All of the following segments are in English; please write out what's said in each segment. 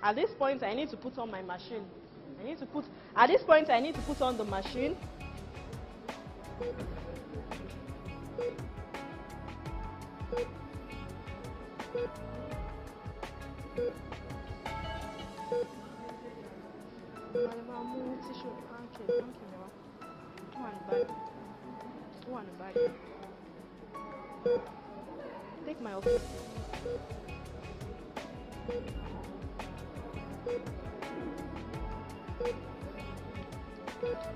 At this point, I need to put on my machine. At this point, I need to put on the machine. Take my office.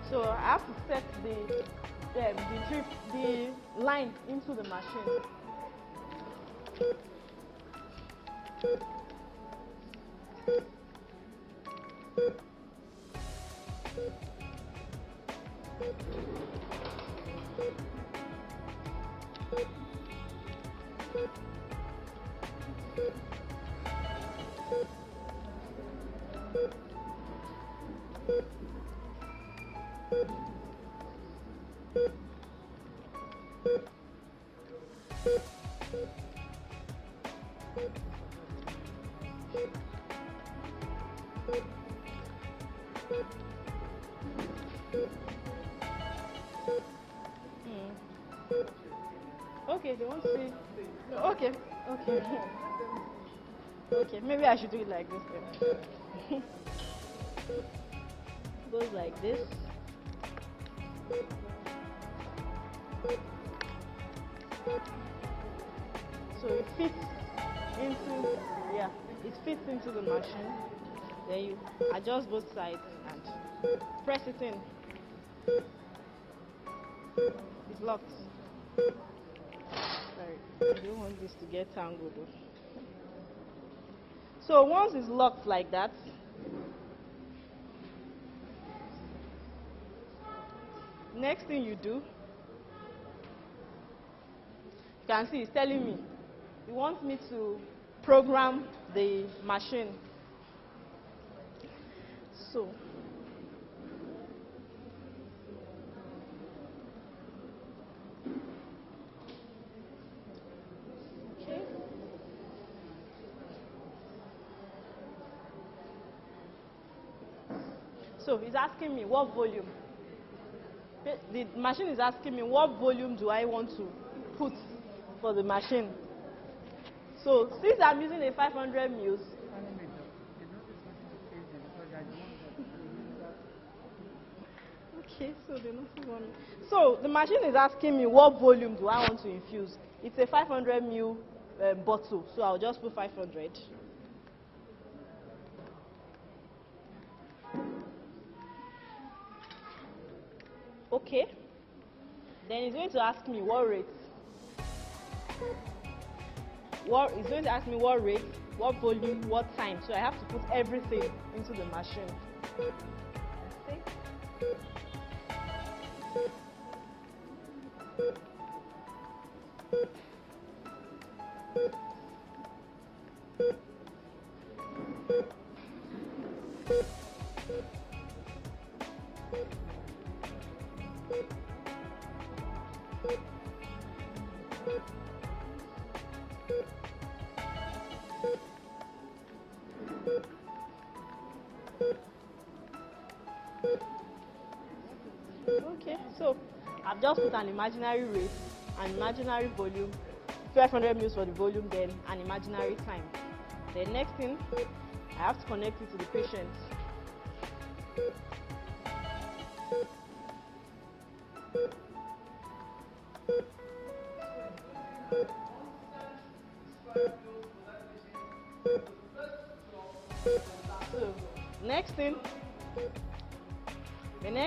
So I have to set the line into the machine. Okay, they want to see. Okay, okay. Okay, maybe I should do it like this then. Goes like this. So it fits into, it fits into the machine. Then you adjust both sides and press it in. It's locked. Sorry, I don't want this to get tangled though. So once it's locked like that, next thing you do, you can see it's telling me it wants me to program the machine. So okay. So it's asking me what volume. The machine is asking me what volume do I want to put for the machine. So since I'm using a 500 mils, okay, so the nothing one. So the machine is asking me what volume do I want to infuse. It's a 500 ml bottle, so I'll just put 500. Okay. Then it's going to ask me what rate. It's going to ask me what rate, what volume, what time. So I have to put everything into the machine. Okay, so I've just put an imaginary rate, an imaginary volume, 500 mils for the volume, then an imaginary time. The next thing, I have to connect it to the patient. So, the next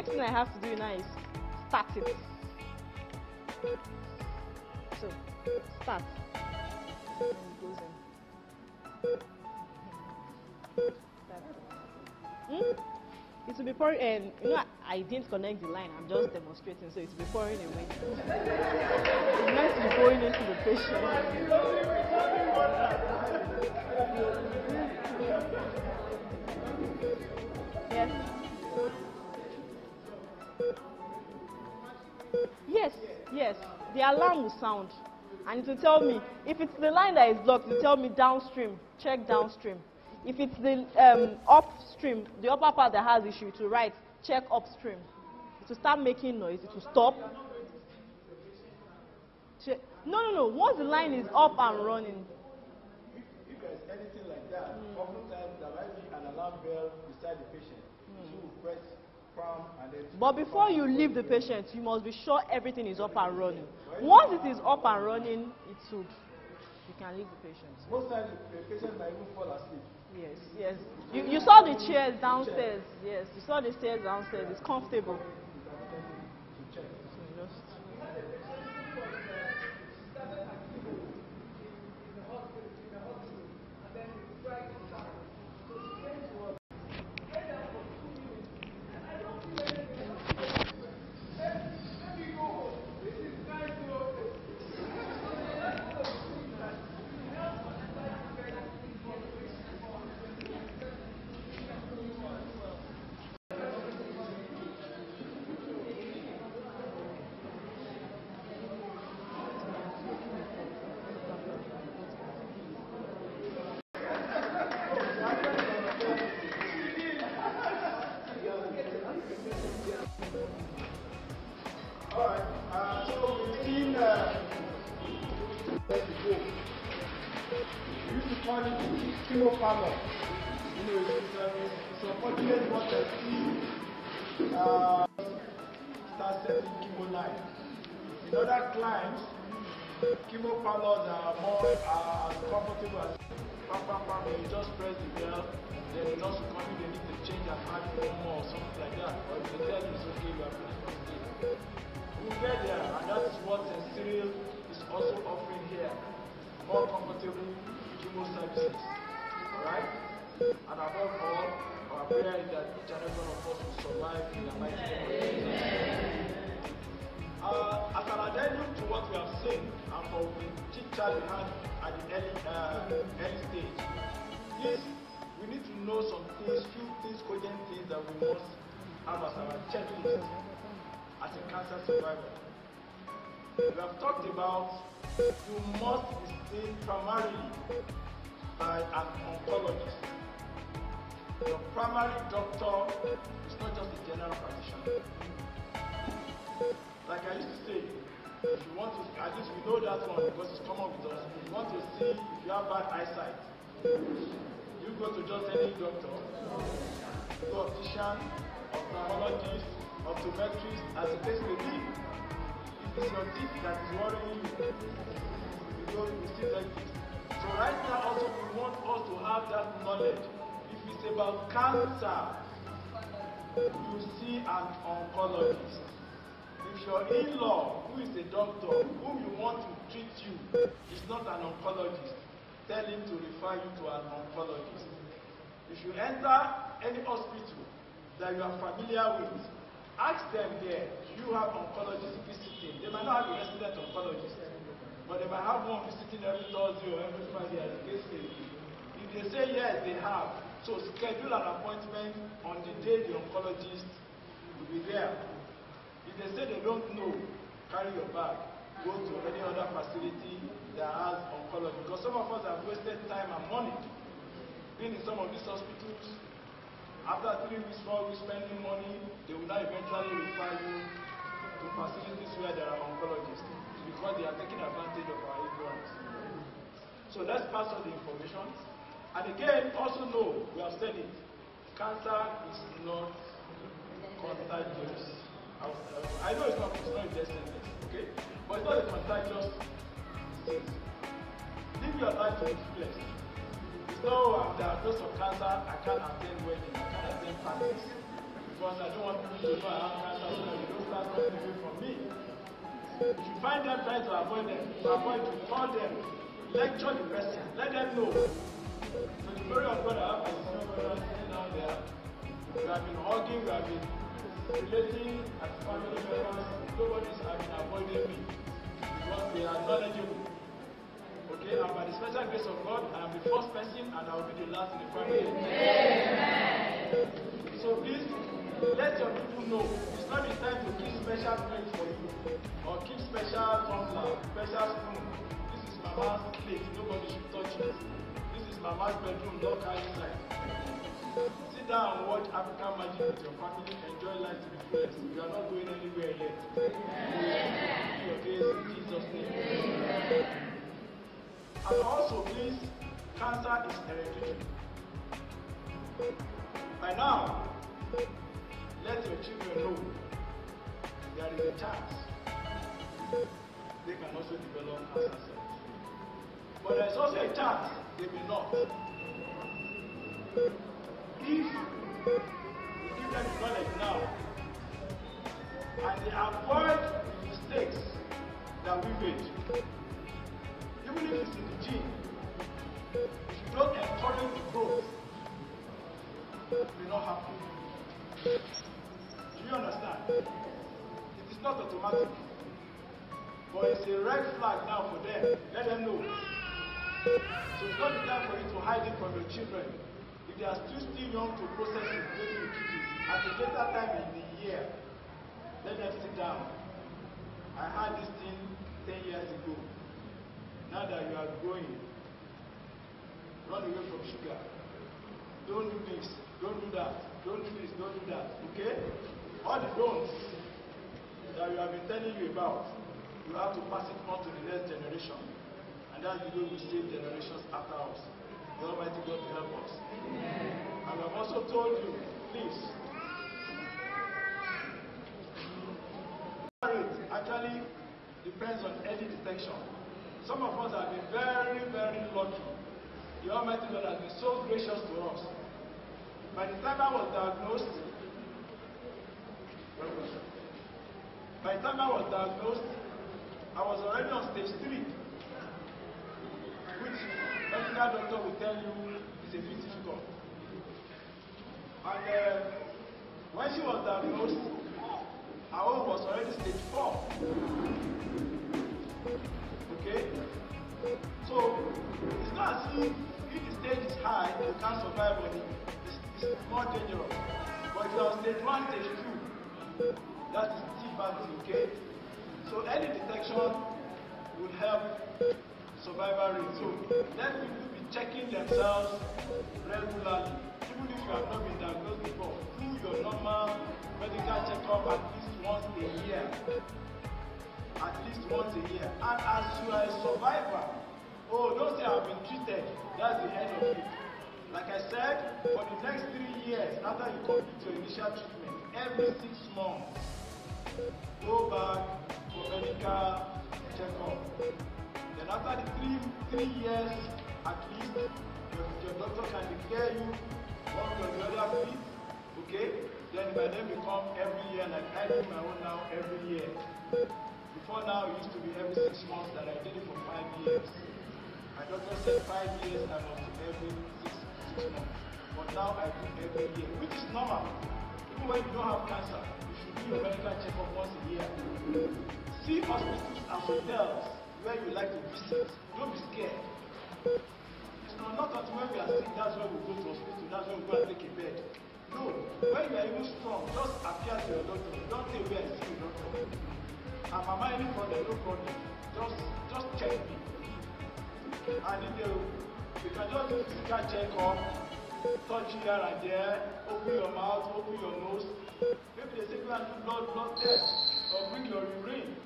thing I have to do now is start it. So, start. And it goes in. It will be pouring, and you know, I didn't connect the line. I'm just demonstrating, so it will be pouring away. It's meant to be going into the patient. Yes. Yes, yes. The alarm will sound, and it will tell me if it's the line that is blocked. It will tell me downstream. Check downstream. If it's the upstream, the upper part that has issue, to right, check upstream. It will start making noise. It will stop. No. Once the line is up and running. If there's anything like that, oftentimes there might be an alarm bell beside the patient. So you press palm and then. But before you leave the patient, you must be sure everything is up and running. Once it is up and running, it's good. You can leave the patient. Most times the patient might even fall asleep. Yes, yes. You saw the chairs downstairs. Yes, you saw the stairs downstairs. It's comfortable. Chemo. You know, it's unfortunate what I see start setting chemo line. In other climes, chemo parlors are more as comfortable as you just press the bell, then the nurse will come in, they need to change and add one more or something like that. Or if they tell you it's okay, you are okay. We get there, and that is what Cyril is also offering here. More comfortable chemo services. Alright? And above all, our prayer is that each and every one of us will survive in the mighty name of Jesus. As an addendum to what we have seen and for the chit-chat we had at the early stage, is we need to know some things, few things, cogent things that we must have as our checklist as a cancer survivor. We have talked about you must be seen primarily by an oncologist. Your primary doctor is not just a general practitioner. Like I used to say, if you want to, at least we know that one because it's common with us. If you want to see if you have bad eyesight, you go to just any doctor, optician, ophthalmologist, optometrist, as the case may be. If it's your teeth that is worrying you, you go to see dentist. So right now also we want us to have that knowledge. If it's about cancer, you see an oncologist. If your in-law, who is a doctor, whom you want to treat you, is not an oncologist, tell him to refer you to an oncologist. If you enter any hospital that you are familiar with, ask them there, do you have oncologists visiting? They might not have a resident oncologist, but they might have one visiting every Thursday or every Friday as the case may be. If they say yes, they have. So schedule an appointment on the day the oncologist will be there. If they say they don't know, carry your bag. Go to any other facility that has oncology. Because some of us have wasted time and money being in some of these hospitals. After 3 weeks, 4 weeks spending money, they will now eventually refer you to facilities where there are oncologists because they are taking advantage of our ignorance. So let's pass on the information. And again, also know, we have said it, cancer is not contagious. I know it's not a death sentence, okay? But it's not a contagious disease. Live your life to the fullest. It's not, I'm diagnosed of cancer, I can't attend weddings, I can't attend parties. Because I don't want people to know I have cancer so that they don't start running away from me. If you find them trying to avoid them, to tell them, lecture the person. Let them know. For the glory of God, I have my senior brother sitting down there. We have been hugging, we have been relating as family members. Nobody's have been avoiding me because they are knowledgeable. Okay, and by the special grace of God, I am the first person and I will be the last in the family. Amen. So please, let your people know it's not the time to keep special plate for you or keep special tumbler, special spoon. This is Mama's plate, nobody should touch it. This is Mama's bedroom, don't carry inside. Sit down and watch African Magic with your family, enjoy life to the fullest. You are not going anywhere yet. Amen. Okay, in Jesus' name. Amen. And also, please, cancer is hereditary. By now, let your children know there is a chance they can also develop cancer cells. But there is also a chance they may not. If you give them the knowledge now and they avoid the mistakes that we made, even if it's in the gene, if you don't encourage the growth, it will not happen. Do you understand? It is not automatic. But it's a red flag now for them. Let them know. So it's not the time for you to hide it from your children. If they are still young to process it, maybe you keep it. At a later time in the year, let them sit down. I had this thing 10 years ago. Now that you are growing, run away from sugar. Don't do this, don't do that, don't do this, don't do that. Okay? All the don'ts that we have been telling you about, you have to pass it on to the next generation. And that you will save generations after us. The Almighty God will help us. And we have also told you, please, actually depends on early detection. Some of us have been very, very lucky. The Almighty God has been so gracious to us. By the time I was diagnosed, I was already on stage 3, which medical doctor will tell you is a bit difficult. And when she was diagnosed, our own was already stage 4. Okay? So, it's not as if the stage is high, you can't survive on it. It's more dangerous. But if you are stage 1, stage 2, that is T-party, okay? So early detection will help survival rate. So let people be checking themselves regularly. Even if you have not been diagnosed before, do your normal medical checkup at least once a year. At least once a year. And as you are a survivor, oh, don't say I've been treated. That's the end of it. Like I said, for the next 3 years, after you complete your initial treatment, every 6 months, go back for medical checkup. Then after the 3 years, at least, your doctor can declare you one or the other feet, okay? Then by then become every year, like I do my own now every year. Before now, it used to be every 6 months that I did it for 5 years. My doctor said 5 years I must do every 6 months. But now I do every year, which is normal. Even when you don't have cancer, you should do your medical checkup once a year. See hospitals and hotels where you like to visit. Don't be scared. It's not until when we are sick, that's when we go to hospital, that's when we go and take a bed. No, when you are even strong, just appear to your doctor. Don't say where I see your doctor. And mama, any problem, no problem. Just check me. And if you can just do physical check-up, touch here and there, open your mouth, open your nose. Maybe they say go and do blood test or bring your urine.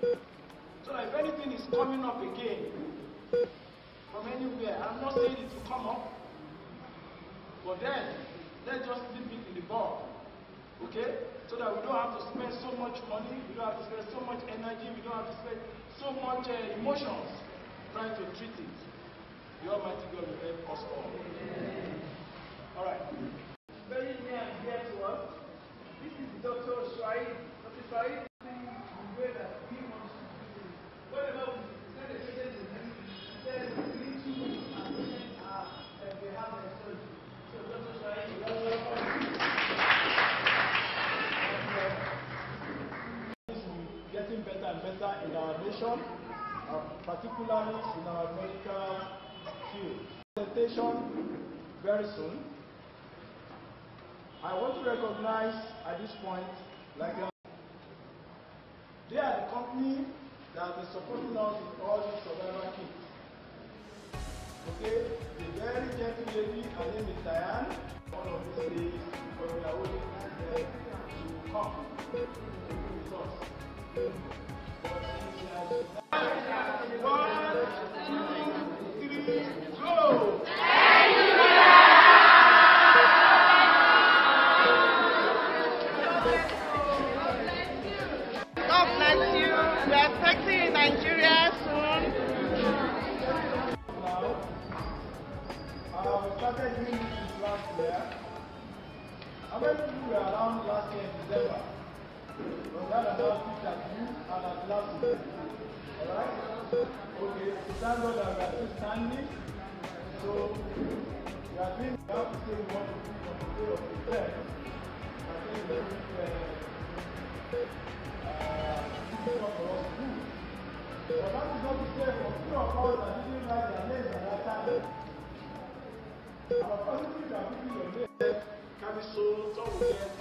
So that if anything is coming up again from anywhere, I'm not saying it will come up, but then let's just leave it in the ball. Okay? So that we don't have to spend so much money, we don't have to spend so much energy, we don't have to spend so much emotions trying to treat it. The Almighty God will help us all. Alright. Very near and dear to us. This is Dr. Shuaib. Dr. Shuaib is the way that we want to do it. Whatever we send a patient to him, he says we need to particularly in our medical field. Presentation very soon. I want to recognize at this point, like they are the company that is supporting us with all these survival kits. Okay, the very gentle lady, her name is Diane. One of these days, when we are holding them, she will come with us. But she has 1, 2, 3, go! God bless you. We are expecting in Nigeria soon. Now, we started doing this last year. How many people were around last year in December? Was that about that you and at last year? Alright? Okay, so thank God that we are still standing. So, we are doing, we have to say we want to do on the day of the dead. I think we are difficult for us to do. But that is not to say for few of us that didn't write their names at that time. Our positive are putting your name. Can be so, some will get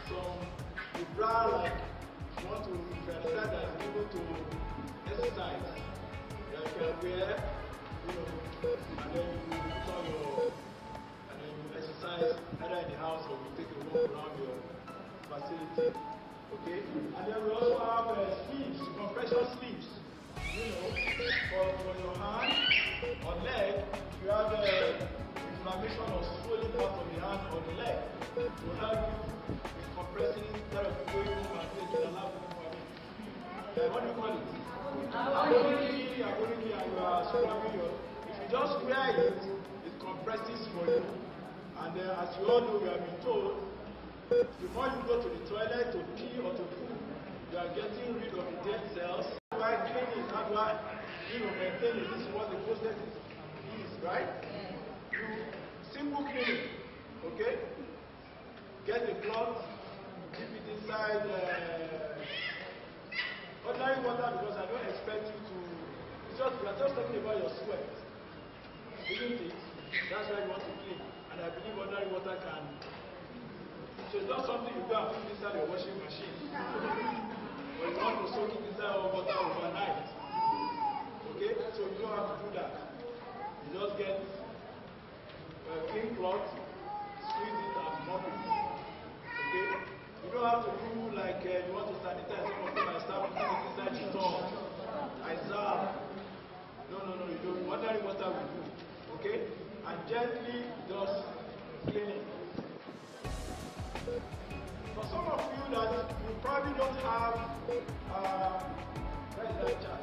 some, you brand like you want to verify that you're able to exercise. Like you can wear, and then you put on your, and then you exercise either in the house or you take a walk around your facility. Okay? And then we also have sleeves, compression sleeves. For your hand or leg, you have inflammation or swelling part of the hand or the leg to help you in compressing instead of going home and taking a lap for it. What do you call it? Agoniki, and you are scrubbing your. If you just wear it, it compresses for you. And as you all know, we have been told, before you go to the toilet to pee or to poo, you are getting rid of the dead cells. Why cleaning, how do I maintain it? This is what the process is, right? Simple cleaning, okay? Get the cloth, keep it inside ordinary water because I don't expect you to. We are just talking about your sweat, isn't it? That's why you want to clean, and I believe ordinary water can. So it's not something you go and put inside your washing machine. But you want to soak it inside your water overnight. Okay? So you don't have to do that. You just get a clean cloth, squeeze it and mop it. Okay? You don't have to do like you want to sanitize. Some of them might start putting it inside the tub. I saw. No, you don't. Ordinary water will do. Okay? And gently just clean it. For some of you that you probably don't have that chart.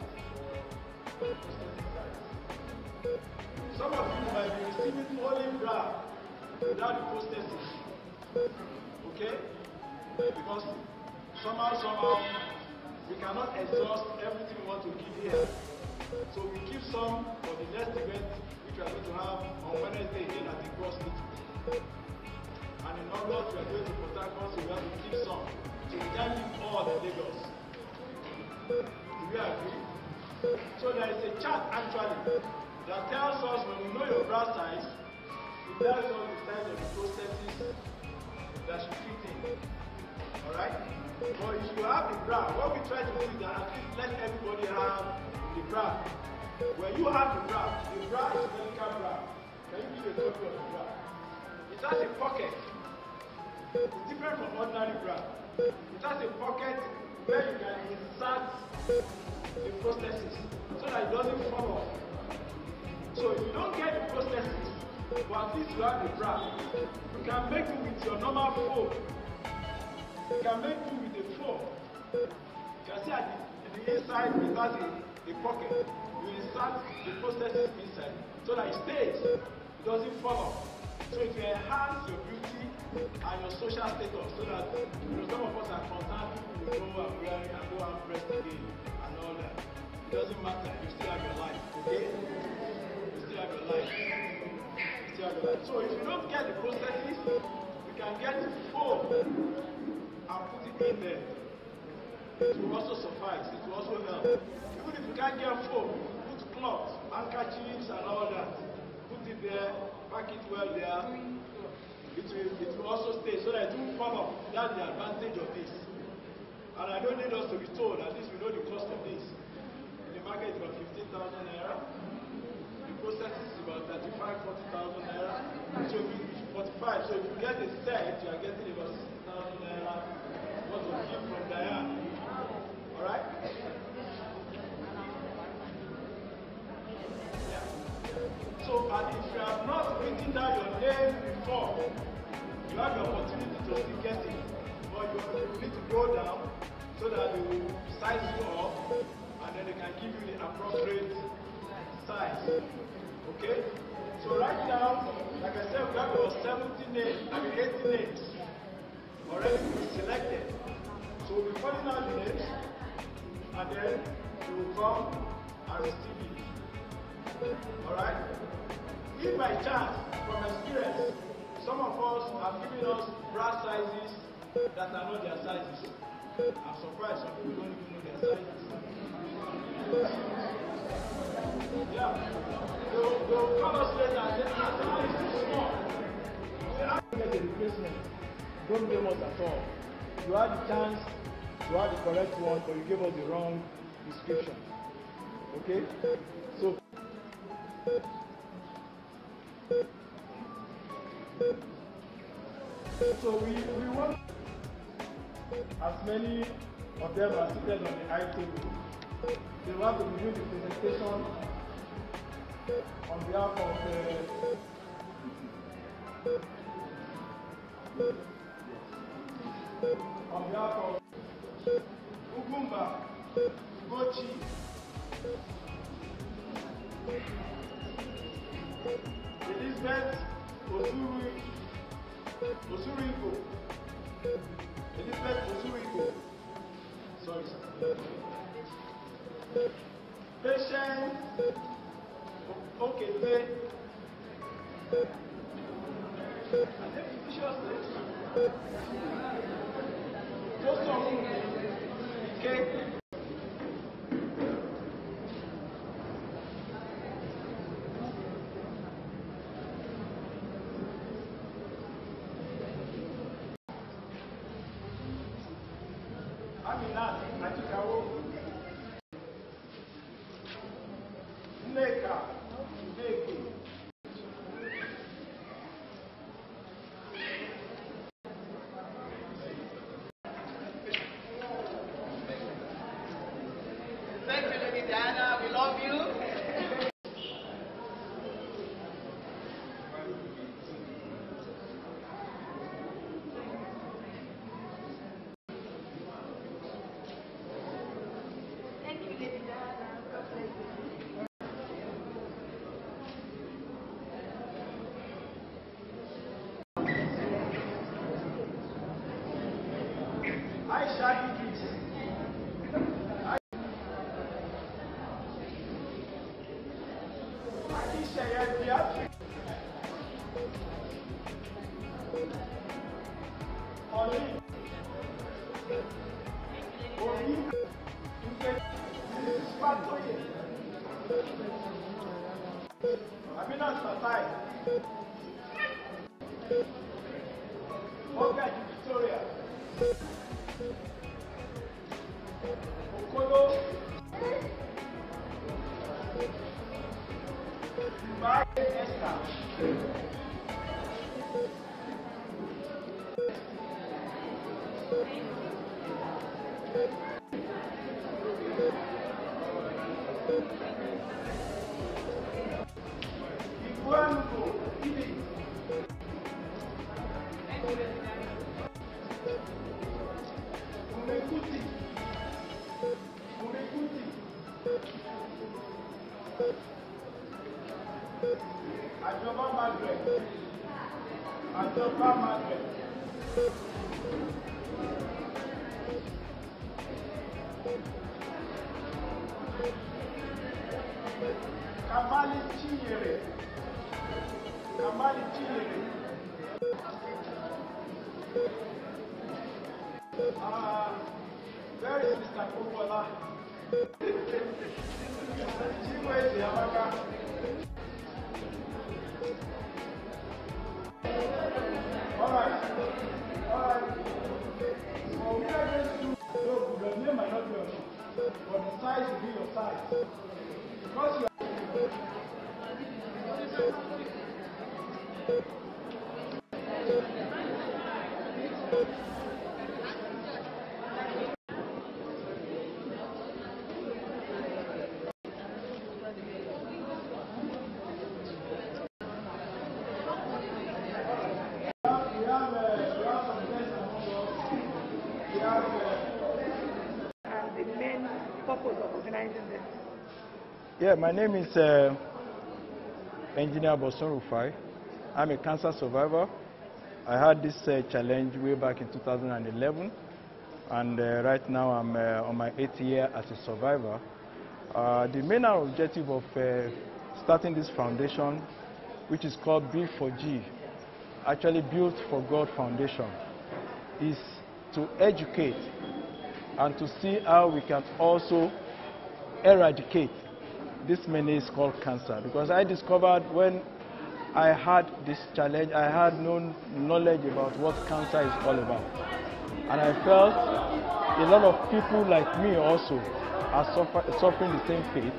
Some of you might be receiving only bra without the processes. Okay? Because somehow we cannot exhaust everything we want to give here. So we keep some for the next event which we are going to have on Wednesday again at the Cross Meeting. And in August, we are going to Port Harcourt, so we have to keep some. So we can't give all the Lagos. Do we agree? So there is a chart actually that tells us when we know your bra size, it tells us the size of the processes that should fit in. Alright? But if you have the bra, what we try to do is that at least let everybody have the bra. When you have the bra is a medical bra. Can you give a copy of the bra? It has a pocket. It's different from ordinary bra. It has a pocket where you can insert the processes so that it doesn't fall off. So if you don't get the processes, but at least you have the bra, you can make it with your normal phone. You can make it with a phone. You can see at the inside it has a pocket. You insert the processes inside so that it stays. It doesn't fall off. So it will enhance your beauty and your social status so that some of us are concerned people will go and wear it and go and press again and all that. It doesn't matter. You still have your life. Okay? You still have your life. You still have your life. So if you don't get the processes, you can get the phone and put it in there. It will also suffice. It will also help. Even if you can't get phone, well there, it will also stay so that it won't fall off. That's the advantage of this. And I don't need us to be told, at least we know the cost of this. In the market, it's about 15,000 naira. The process is about 35,000, 40,000 naira. So if you 45, so if you get a set, you are getting about 60,000 naira. What will give from Diane. Alright? Yeah. So, and if you have not written down your name before, you have the opportunity to still get it. But you need to go down so that they will size you up and then they can give you the appropriate size. Okay? So right now, like I said, we have about 70 names, 80 names already selected. So we'll be calling out the names and then we will come and receive it. Alright? If by chance, from experience, some of us have given us brass sizes that are not their sizes. I'm surprised some people don't even know their sizes. Yeah. They'll call us later and say, how is this small? Say, how do you get a replacement? Don't blame us at all. You had the chance to have the correct one, but you gave us the wrong description. Okay? So we want as many of them are seated on the high table. They want to review the presentation on behalf of Ugumba, Gochi, Elizabeth Osuriko. Elizabeth Osuriko. Sorry, sir. Patient. Okay, pay. And then official state. Just on. Okay. Thank you, Lady Diana. We love you. Thank you, Lady Diana. God bless you. Aisha Idris. Aisha Beatrice. Oli. Obi. Mrs. Patoye. Aminat Matai. Morgan Victoria. Okolo. Dubai Esther. Iguanugo. Ibi. Umekuti. Ajoba Margaret. Kamali Chinyere. Where is Mr. Kokola? Chimwezi Amaka. purpose of organizing this? Yeah, my name is Engineer Boson Rufai. I'm a cancer survivor. I had this challenge way back in 2011, and right now I'm on my 8th year as a survivor. The main objective of starting this foundation, which is called B4G, actually Built for God Foundation, is to educate and to see how we can also eradicate this menace called cancer. Because I discovered when I had this challenge, I had no knowledge about what cancer is all about. And I felt a lot of people like me also are suffering the same fate,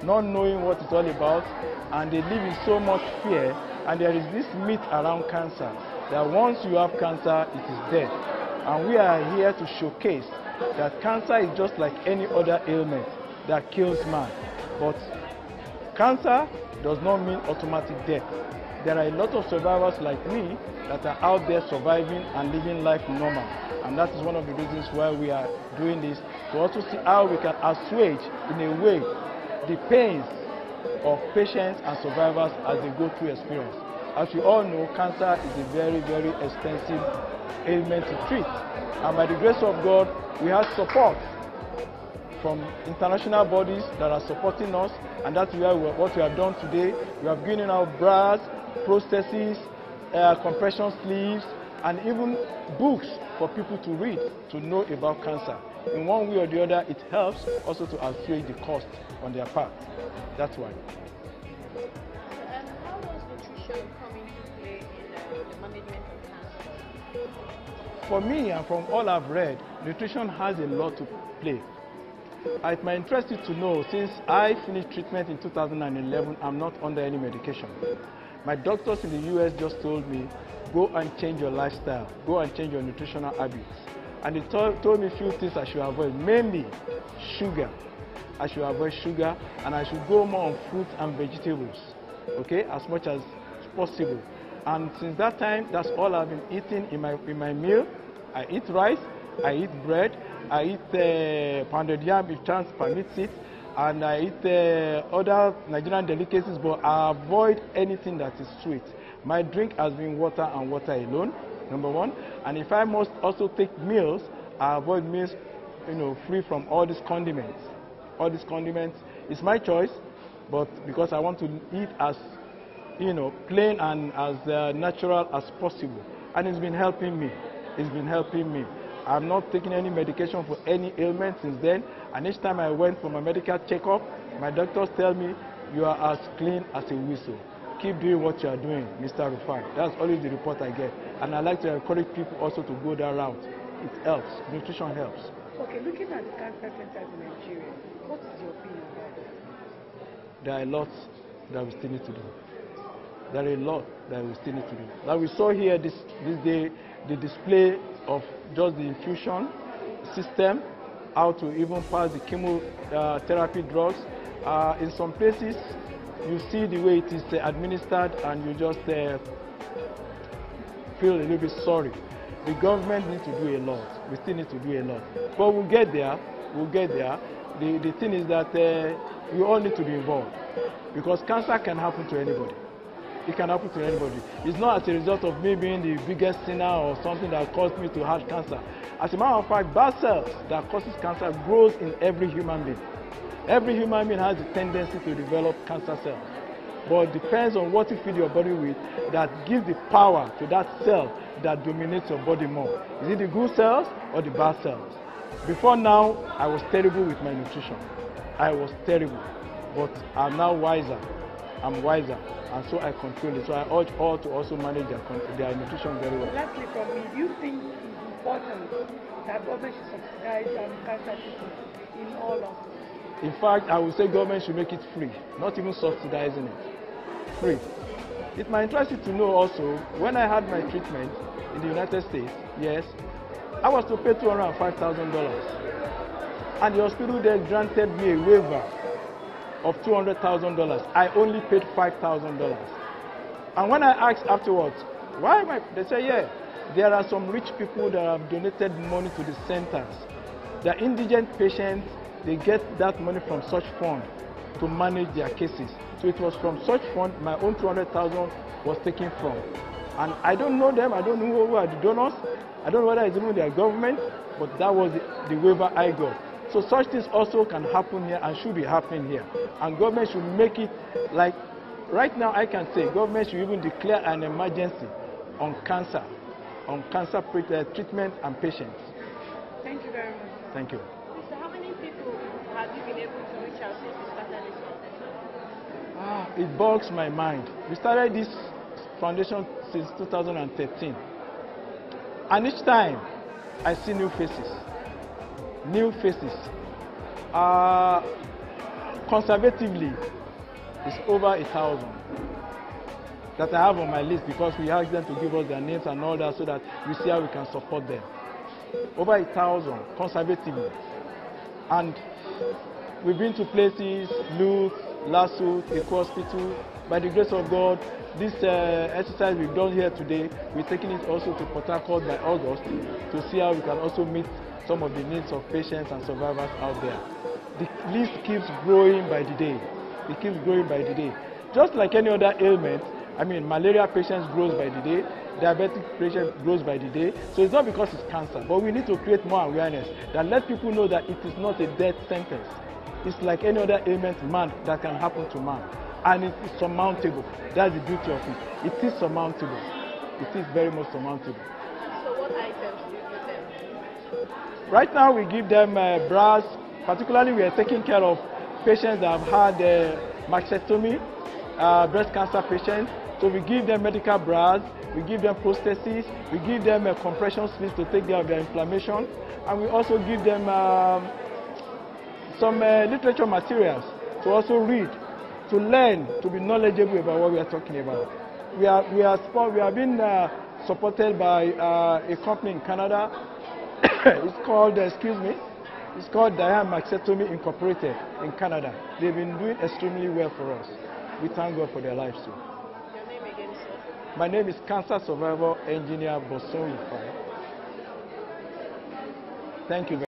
not knowing what it's all about, and they live in so much fear. And there is this myth around cancer that once you have cancer, it is dead. And we are here to showcase that cancer is just like any other ailment that kills man. But cancer does not mean automatic death. There are a lot of survivors like me that are out there surviving and living life normal. And that is one of the reasons why we are doing this, to also see how we can assuage, in a way, the pains of patients and survivors as they go through experience. As you all know, cancer is a very, very expensive ailment to treat. And by the grace of God, we have support from international bodies that are supporting us, and that's what we have done today. We have given out bras, prostheses, compression sleeves, and even books for people to read, to know about cancer. In one way or the other, it helps also to assuage the cost on their part. That's why. How does nutrition come into play in the management of cancer? For me, and from all I've read, nutrition has a lot to play. It might interest you to know, since I finished treatment in 2011, I'm not under any medication. My doctors in the US just told me, go and change your lifestyle, go and change your nutritional habits. And they told me a few things I should avoid, mainly sugar. I should avoid sugar, and I should go more on fruits and vegetables, okay, as much as possible. And since that time, that's all I've been eating in my meal. I eat rice, I eat bread, I eat pounded yam if chance permits it, and I eat other Nigerian delicacies, but I avoid anything that is sweet. My drink has been water and water alone, number one. And if I must also take meals, I avoid meals, free from all these condiments. All these condiments is my choice, but because I want to eat as, plain and as natural as possible. And it's been helping me. It's been helping me. I've not taken any medication for any ailment since then. And each time I went for my medical checkup, my doctors tell me, you are as clean as a whistle. Keep doing what you are doing, Mr. Rufai. That's always the report I get. And I like to encourage people also to go that route. It helps. Nutrition helps. Okay, looking at the cancer centers in Nigeria, what is your opinion about that? There are a lot that we still need to do. There are a lot that we still need to do. Like we saw here this day, the display of just the infusion system, how to even pass the chemotherapy drugs. In some places, you see the way it is administered, and you just feel a little bit sorry. The government needs to do a lot. We still need to do a lot. But we'll get there. We'll get there. The thing is that we all need to be involved, because cancer can happen to anybody. It can happen to anybody. It's not as a result of me being the biggest sinner or something that caused me to have cancer. As a matter of fact, bad cells that causes cancer grows in every human being. Every human being has a tendency to develop cancer cells. But it depends on what you feed your body with that gives the power to that cell that dominates your body more. Is it the good cells or the bad cells? Before now, I was terrible with my nutrition. I was terrible. But I'm now wiser. I'm wiser. And so I control it. So I urge all to also manage their nutrition very well. Lastly from me, do you think it's important that government should subsidize cancer treatment in all of it? In fact, I would say government should make it free, not even subsidizing it. Free. It might interest you to know also, when I had my treatment in the United States, yes, I was to pay $205,000. And the hospital there granted me a waiver of $200,000. I only paid $5,000. And when I asked afterwards, why am I? They say, yeah, there are some rich people that have donated money to the centers. The indigent patients they get that money from such fund to manage their cases. So it was from such fund my own 200,000 was taken from. And I don't know them, I don't know who are the donors, I don't know whether it's even their government, but that was the waiver I got. So such things also can happen here and should be happening here. And government should make it like, right now I can say government should even declare an emergency on cancer treatment and patients. Thank you very much. Thank you. So how many people have you been able to reach out since you started this foundation? It bogs my mind. We started this foundation since 2013. And each time I see new faces. New faces. Conservatively, it's over 1,000 that I have on my list because we asked them to give us their names and all that so that we see how we can support them. Over 1,000 conservatively. And we've been to places, Luke, Lasso, Eco Hospital. By the grace of God, this exercise we've done here today, we're taking it also to Port Harcourt by August to see how we can also meet some of the needs of patients and survivors out there. The list keeps growing by the day. It keeps growing by the day. Just like any other ailment, I mean, malaria patients grows by the day, diabetic patient grows by the day. So it's not because it's cancer, but we need to create more awareness that let people know that it is not a death sentence. It's like any other ailment man that can happen to man. And it is surmountable. That's the beauty of it. It is surmountable. It is very much surmountable. So what items do you give them? Right now we give them bras. Particularly we are taking care of patients that have had mastectomy, breast cancer patients. So we give them medical bras, we give them prostheses, we give them compression sleeves to take care of their inflammation, and we also give them some literature materials to also read, to learn, to be knowledgeable about what we are talking about. We have been supported by a company in Canada. It's called, it's called Diane Mastectomy Incorporated in Canada. They've been doing extremely well for us. We thank God for their lives too. Your name again, sir? My name is Cancer Survivor Engineer Boson Yufai. Thank you very much.